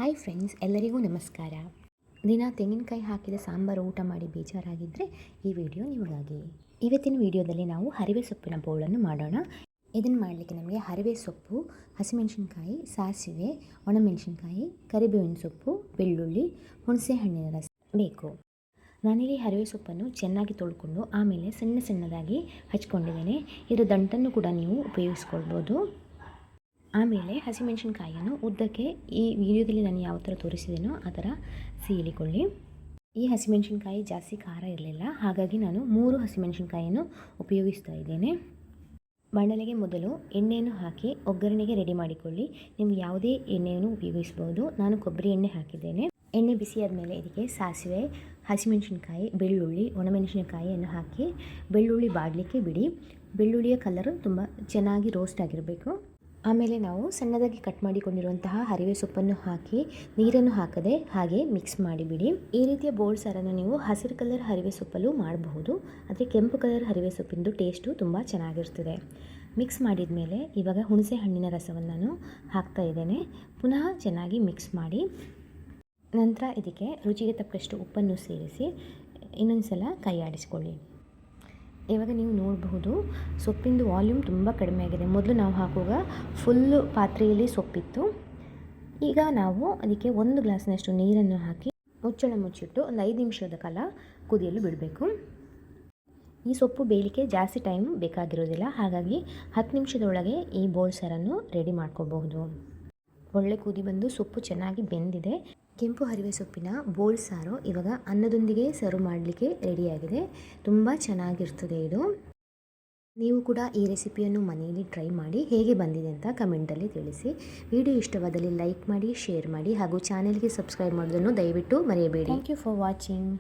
Hi friends, ಎಲ್ಲರಿಗೂ ನಮಸ್ಕಾರ. ದಿನ ತೆಂಗಿನಕಾಯಿ ಹಾಕಿದ ಸಾಂಬಾರು ಊಟ ಮಾಡಿ ಬೇಜಾರಾಗಿದ್ದರೆ ಈ ವಿಡಿಯೋ ನಿಮಗಾಗಿ. ಇವತ್ತಿನ ವಿಡಿಯೋದಲ್ಲಿ ನಾವು ಹರಿವೆ ಸೊಪ್ಪಿನ ಬೋಳನ್ನು ಮಾಡೋಣ. ಇದನ್ನು ಮಾಡಲಿಕ್ಕೆ ನಮಗೆ ಹರಿವೆ ಸೊಪ್ಪು, ಹಸಿಮೆಣಸಿನ್ಕಾಯಿ, ಸಾಸಿವೆ, ಒಣಮೆಣಸಿನ್ಕಾಯಿ, ಕರಿಬೇವಿನ ಸೊಪ್ಪು, ಬೆಳ್ಳುಳ್ಳಿ, ಹುಣಸೆ ಹಣ್ಣಿನ ರಸ ಬೇಕು. ನಾನಿಲ್ಲಿ ಹರಿವೆ ಸೊಪ್ಪನ್ನು ಚೆನ್ನಾಗಿ ತೊಳ್ಕೊಂಡು ಆಮೇಲೆ ಸಣ್ಣದಾಗಿ ಹಚ್ಕೊಂಡಿದ್ದೇನೆ. ಇದರ ದಂಟನ್ನು ಕೂಡ ನೀವು ಉಪಯೋಗಿಸ್ಕೊಳ್ಬೋದು. ಆಮೇಲೆ ಹಸಿಮೆಣಸಿನ್ಕಾಯಿಯನ್ನು ಉದ್ದಕ್ಕೆ ಈ ವಿಡಿಯೋದಲ್ಲಿ ನಾನು ಯಾವ ಥರ ತೋರಿಸಿದ್ದೇನೋ ಆ ಥರ ಸೀಳಿಕೊಳ್ಳಿ. ಈ ಹಸಿಮೆಣಸಿನ್ಕಾಯಿ ಜಾಸ್ತಿ ಖಾರ ಇರಲಿಲ್ಲ, ಹಾಗಾಗಿ ನಾನು 3 ಹಸಿಮೆಣಸಿನ್ಕಾಯಿಯನ್ನು ಉಪಯೋಗಿಸ್ತಾ ಇದ್ದೇನೆ. ಬಾಣಲೆಗೆ ಮೊದಲು ಎಣ್ಣೆಯನ್ನು ಹಾಕಿ ಒಗ್ಗರಣೆಗೆ ರೆಡಿ ಮಾಡಿಕೊಳ್ಳಿ. ನೀವು ಯಾವುದೇ ಎಣ್ಣೆಯನ್ನು ಉಪಯೋಗಿಸ್ಬೋದು. ನಾನು ಕೊಬ್ಬರಿ ಎಣ್ಣೆ ಹಾಕಿದ್ದೇನೆ. ಎಣ್ಣೆ ಬಿಸಿಯಾದ ಮೇಲೆ ಇದಕ್ಕೆ ಸಾಸಿವೆ, ಹಸಿಮೆಣಸಿನ್ಕಾಯಿ, ಬೆಳ್ಳುಳ್ಳಿ, ಒಣಮೆಣಸಿನಕಾಯಿಯನ್ನು ಹಾಕಿ ಬೆಳ್ಳುಳ್ಳಿ ಬಾಡಲಿಕ್ಕೆ ಬಿಡಿ. ಬೆಳ್ಳುಳ್ಳಿಯ ಕಲರು ತುಂಬ ಚೆನ್ನಾಗಿ ರೋಸ್ಟ್ ಆಗಿರಬೇಕು. ಆಮೇಲೆ ನಾವು ಸಣ್ಣದಾಗಿ ಕಟ್ ಮಾಡಿಕೊಂಡಿರುವಂತಹ ಹರಿವೆ ಸೊಪ್ಪನ್ನು ಹಾಕಿ ನೀರನ್ನು ಹಾಕದೆ ಹಾಗೆ ಮಿಕ್ಸ್ ಮಾಡಿಬಿಡಿ. ಈ ರೀತಿಯ ಬೋಳ್ ಸಾರನ್ನು ನೀವು ಹಸಿರು ಕಲರ್ ಹರಿವೆ ಸೊಪ್ಪಲ್ಲೂ ಮಾಡಬಹುದು, ಆದರೆ ಕೆಂಪು ಕಲರ್ ಹರಿವೆ ಸೊಪ್ಪಿಂದು ಟೇಸ್ಟು ತುಂಬ ಚೆನ್ನಾಗಿರ್ತದೆ. ಮಿಕ್ಸ್ ಮಾಡಿದ ಮೇಲೆ ಇವಾಗ ಹುಣಸೆ ಹಣ್ಣಿನ ರಸವನ್ನು ನಾನು ಹಾಕ್ತಾ ಇದ್ದೇನೆ. ಪುನಃ ಚೆನ್ನಾಗಿ ಮಿಕ್ಸ್ ಮಾಡಿ ನಂತರ ಇದಕ್ಕೆ ರುಚಿಗೆ ತಕ್ಕಷ್ಟು ಉಪ್ಪನ್ನು ಸೇರಿಸಿ ಇನ್ನೊಂದು ಸಲ ಕೈ ಆಡಿಸ್ಕೊಳ್ಳಿ. ಇವಾಗ ನೀವು ನೋಡಬಹುದು ಸೊಪ್ಪಿಂದು ವಾಲ್ಯೂಮ್ ತುಂಬ ಕಡಿಮೆ ಆಗಿದೆ. ಮೊದಲು ನಾವು ಹಾಕುವಾಗ ಫುಲ್ಲು ಪಾತ್ರೆಯಲ್ಲಿ ಸೊಪ್ಪಿತ್ತು. ಈಗ ನಾವು ಅದಕ್ಕೆ 1 ಗ್ಲಾಸ್ನಷ್ಟು ನೀರನ್ನು ಹಾಕಿ ಮುಚ್ಚಳ ಮುಚ್ಚಿಟ್ಟು ಒಂದು 5 ನಿಮಿಷದ ಕಾಲ ಕುದಿಯಲು ಬಿಡಬೇಕು. ಈ ಸೊಪ್ಪು ಬೇಯಲಿಕ್ಕೆ ಜಾಸ್ತಿ ಟೈಮ್ ಬೇಕಾಗಿರೋದಿಲ್ಲ, ಹಾಗಾಗಿ 10 ನಿಮಿಷದೊಳಗೆ ಈ ಬೋಳ್ ಸಾರನ್ನು ರೆಡಿ ಮಾಡ್ಕೋಬಹುದು. ಒಳ್ಳೆ ಕುದಿ ಬಂದು ಸೊಪ್ಪು ಚೆನ್ನಾಗಿ ಬೆಂದಿದೆ. ಕೆಂಪು ಹರಿವೆ ಸೊಪ್ಪಿನ ಬೋಳ್ ಸಾರು ಇವಾಗ ಅನ್ನದೊಂದಿಗೆ ಸರ್ವ್ ಮಾಡಲಿಕ್ಕೆ ರೆಡಿಯಾಗಿದೆ. ತುಂಬ ಚೆನ್ನಾಗಿರ್ತದೆ ಇದು. ನೀವು ಕೂಡ ಈ ರೆಸಿಪಿಯನ್ನು ಮನೆಯಲ್ಲಿ ಟ್ರೈ ಮಾಡಿ ಹೇಗೆ ಬಂದಿದೆ ಅಂತ ಕಮೆಂಟಲ್ಲಿ ತಿಳಿಸಿ. ವಿಡಿಯೋ ಇಷ್ಟವಾದಲ್ಲಿ ಲೈಕ್ ಮಾಡಿ, ಶೇರ್ ಮಾಡಿ ಹಾಗೂ ಚಾನೆಲ್ಗೆ ಸಬ್ಸ್ಕ್ರೈಬ್ ಮಾಡೋದನ್ನು ದಯವಿಟ್ಟು ಮರೆಯಬೇಡಿ. Thank you for watching.